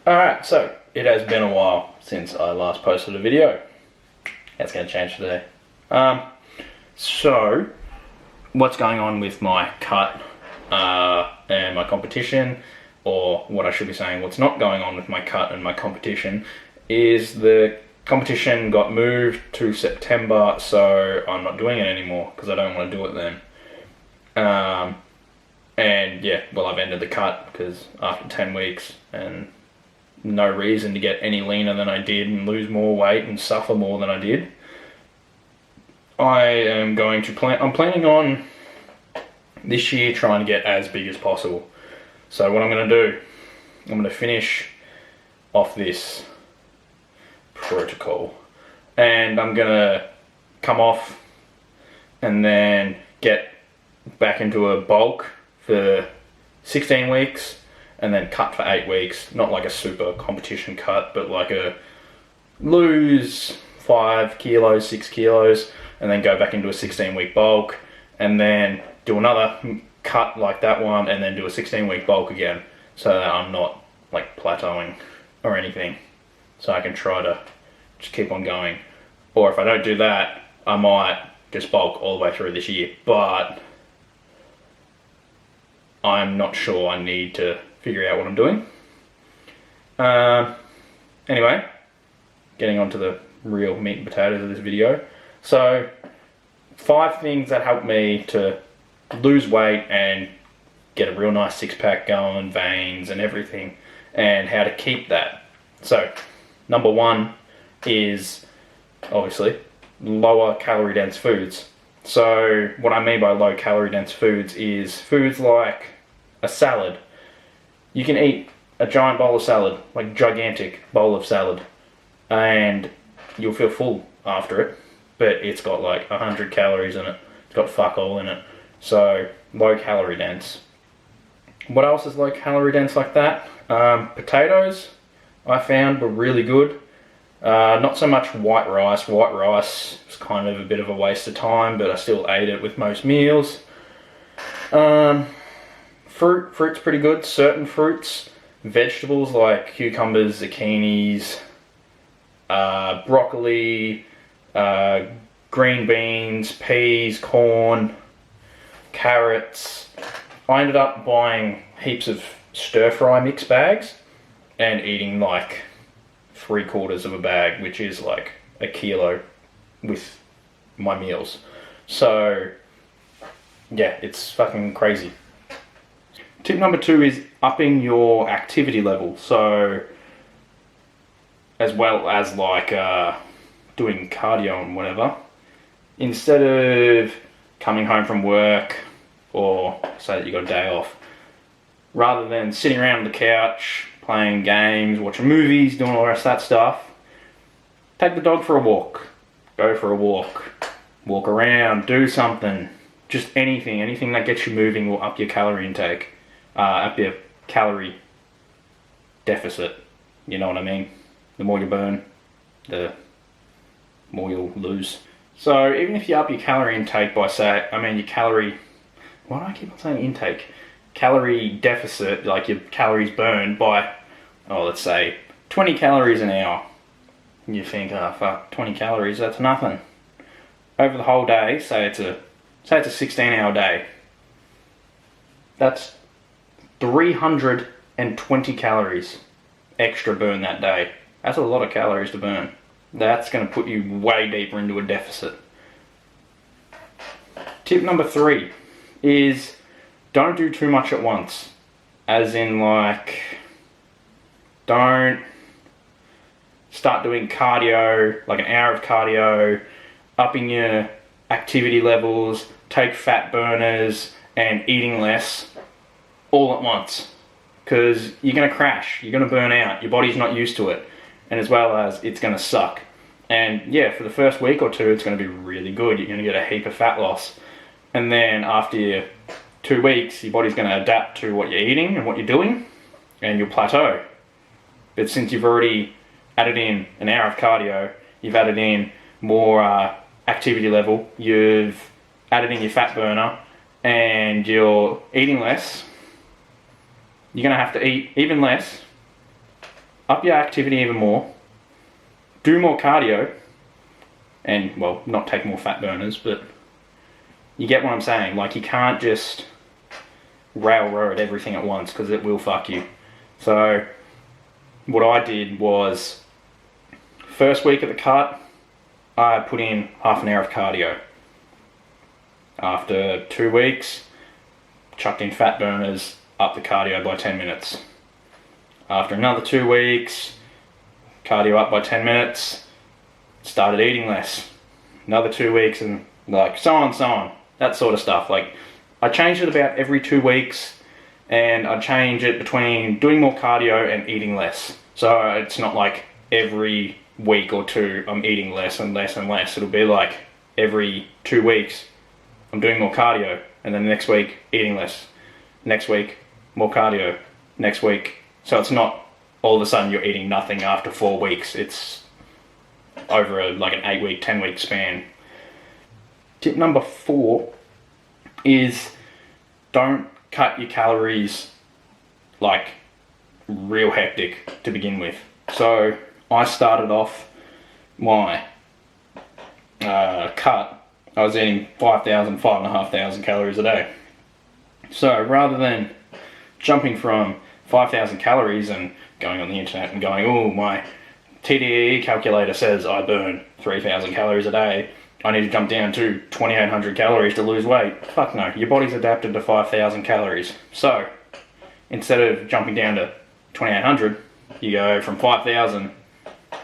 Alright, so it has been a while since I last posted a video. That's going to change today. So, what's going on with my cut and my competition, or what I should be saying, what's not going on with my cut and my competition, is the competition got moved to September, so I'm not doing it anymore because I don't want to do it then. And yeah, well, I've ended the cut because after 10 weeks and no reason to get any leaner than I did and lose more weight and suffer more than I did. I'm planning on this year trying to get as big as possible. So what I'm going to do, I'm going to finish off this protocol and I'm going to come off and then get back into a bulk for 16 weeks and then cut for 8 weeks. Not like a super competition cut, but like a lose 5 kilos, 6 kilos, and then go back into a 16-week bulk, and then do another cut like that one, and then do a 16-week bulk again, so that I'm not like plateauing or anything. So I can try to just keep on going. Or if I don't do that, I might just bulk all the way through this year, but I'm not sure. I need to figure out what I'm doing. Anyway, getting on to the real meat and potatoes of this video. So, 5 things that helped me to lose weight and get a real nice six-pack going, veins and everything, and how to keep that. So, number 1 is, obviously, lower calorie dense foods. So, what I mean by low calorie dense foods is foods like a salad. You can eat a giant bowl of salad, like gigantic bowl of salad, and you'll feel full after it, but it's got like 100 calories in it. It's got fuck all in it. So low calorie dense. What else is low calorie dense like that? Potatoes I found were really good. Not so much white rice. White rice was kind of a bit of a waste of time, but I still ate it with most meals. Fruit's pretty good. Certain fruits, vegetables like cucumbers, zucchinis, broccoli, green beans, peas, corn, carrots. I ended up buying heaps of stir-fry mix bags and eating like 3/4 of a bag, which is like a kilo with my meals. So yeah, it's fucking crazy. Tip number 2 is upping your activity level. So, as well as like doing cardio and whatever, instead of coming home from work or say that you got a day off, rather than sitting around on the couch playing games, watching movies, doing all the rest of that stuff, take the dog for a walk. Go for a walk. Walk around, do something. Just anything that gets you moving will up your calorie intake. Up your calorie deficit, you know what I mean? The more you burn, the more you'll lose. So even if you up your calorie intake by your calorie, why do I keep on saying intake? Calorie deficit, like your calories burned by, let's say 20 calories an hour. You think, fuck, 20 calories, that's nothing. Over the whole day, say it's a 16-hour day. That's 320 calories extra burn that day. That's a lot of calories to burn. That's going to put you way deeper into a deficit. Tip number 3 is don't do too much at once. As in, like, don't start doing cardio, like an hour of cardio, upping your activity levels, take fat burners, and eating less all at once, because you're going to crash, you're going to burn out, your body's not used to it, and as well as it's going to suck. And yeah, for the first week or 2 it's going to be really good, you're going to get a heap of fat loss, and then after 2 weeks your body's going to adapt to what you're eating and what you're doing, and you'll plateau. But since you've already added in an hour of cardio, you've added in more activity level, you've added in your fat burner, and you're eating less, you're going to have to eat even less up your activity even more, do more cardio, and, well, not take more fat burners, but you get what I'm saying. Like, you can't just railroad everything at once, because it will fuck you. So what I did was, first week of the cut, I put in half an hour of cardio. After 2 weeks, chucked in fat burners, up the cardio by 10 minutes. After another 2 weeks, cardio up by 10 minutes, started eating less. Another 2 weeks, and like so on, that sort of stuff. Like, I changed it about every 2 weeks, and I change it between doing more cardio and eating less. So it's not like every week or two I'm eating less and less and less. It'll be like every 2 weeks I'm doing more cardio, and then the next week eating less. Next week more cardio. Next week. So it's not all of a sudden you're eating nothing after 4 weeks. It's over like an 8-week, 10-week span. Tip number 4 is don't cut your calories like real hectic to begin with. So I started off my cut, I was eating 5,500 calories a day. So rather than jumping from 5,000 calories and going on the internet and going, oh, my TDEE calculator says I burn 3,000 calories a day, I need to jump down to 2,800 calories to lose weight. Fuck no, your body's adapted to 5,000 calories. So instead of jumping down to 2,800, you go from 5,000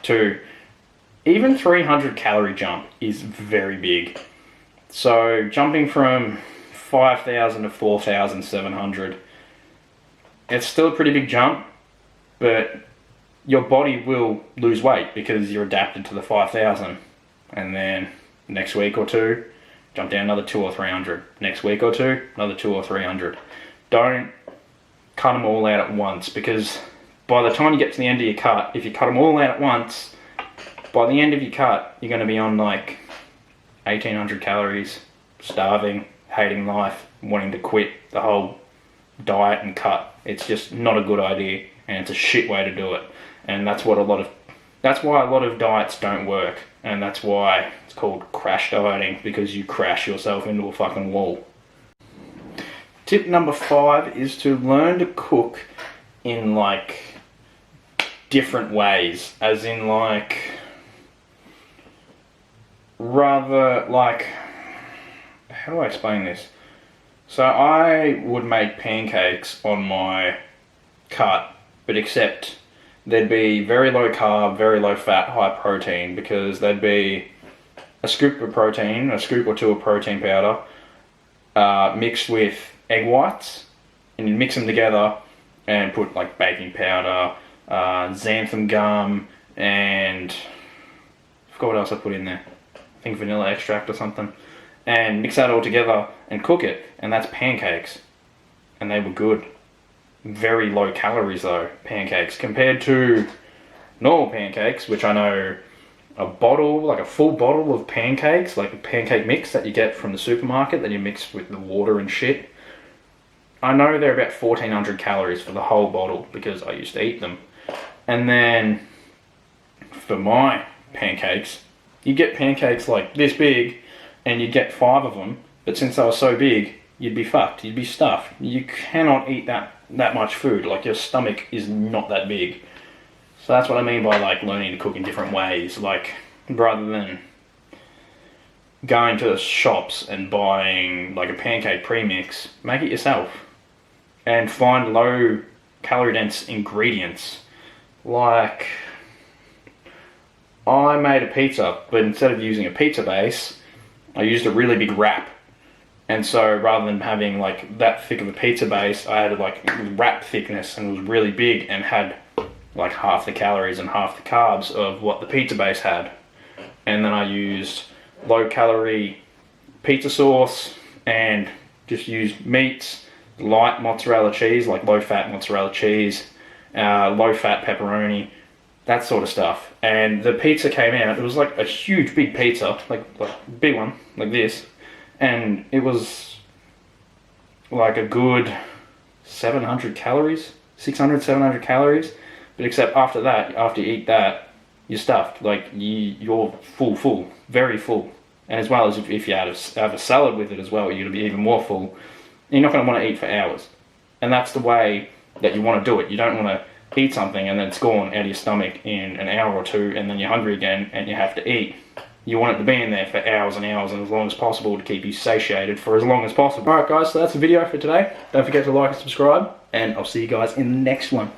to even 300 calorie jump is very big. So jumping from 5,000 to 4,700, it's still a pretty big jump, but your body will lose weight because you're adapted to the 5,000. And then next week or two, jump down another 200 or 300. Next week or two, another 200 or 300. Don't cut them all out at once, because by the time you get to the end of your cut, if you cut them all out at once, by the end of your cut, you're going to be on like 1,800 calories, starving, hating life, wanting to quit the whole diet and cut. It's just not a good idea, and it's a shit way to do it. And that's why a lot of diets don't work, and that's why it's called crash dieting, because you crash yourself into a fucking wall. Tip number 5 is to learn to cook in like different ways, as in like, rather like, how do I explain this? So I would make pancakes on my cut, but except they'd be very low carb, very low fat, high protein, because they'd be a scoop of protein, a scoop or two of protein powder, mixed with egg whites, and you mix them together and put like baking powder, xanthan gum, and I forgot what else I put in there. I think vanilla extract or something. And mix that all together and cook it, and that's pancakes. And they were good. Very low calories though, pancakes, compared to normal pancakes, which I know a bottle, like a full bottle of pancakes, like a pancake mix that you get from the supermarket that you mix with the water and shit. I know they're about 1,400 calories for the whole bottle because I used to eat them. And then for my pancakes, you get pancakes like this big and you get 5 of them, but since they were so big, you'd be fucked, you'd be stuffed. You cannot eat that much food, like your stomach is not that big. So that's what I mean by like learning to cook in different ways, like rather than going to the shops and buying like a pancake premix, make it yourself and find low calorie dense ingredients. Like, I made a pizza, but instead of using a pizza base, I used a really big wrap. And so rather than having like that thick of a pizza base, I had like wrap thickness, and it was really big and had like half the calories and half the carbs of what the pizza base had. And then I used low calorie pizza sauce and just used meats, light mozzarella cheese, like low fat mozzarella cheese, low fat pepperoni, that sort of stuff. And the pizza came out, it was like a huge big pizza, like big one, like this. And it was like a good 700 calories, 600, 700 calories. But except after that, after you eat that, you're stuffed. Like, you're full, very full. And as well as if you have a salad with it as well, you're going to be even more full. You're not going to want to eat for hours. And that's the way that you want to do it. You don't want to eat something and then it's gone out of your stomach in an hour or two, and then you're hungry again and you have to eat. You want it to be in there for hours and hours and as long as possible to keep you satiated for as long as possible. Alright guys, so that's the video for today. Don't forget to like and subscribe, and I'll see you guys in the next one.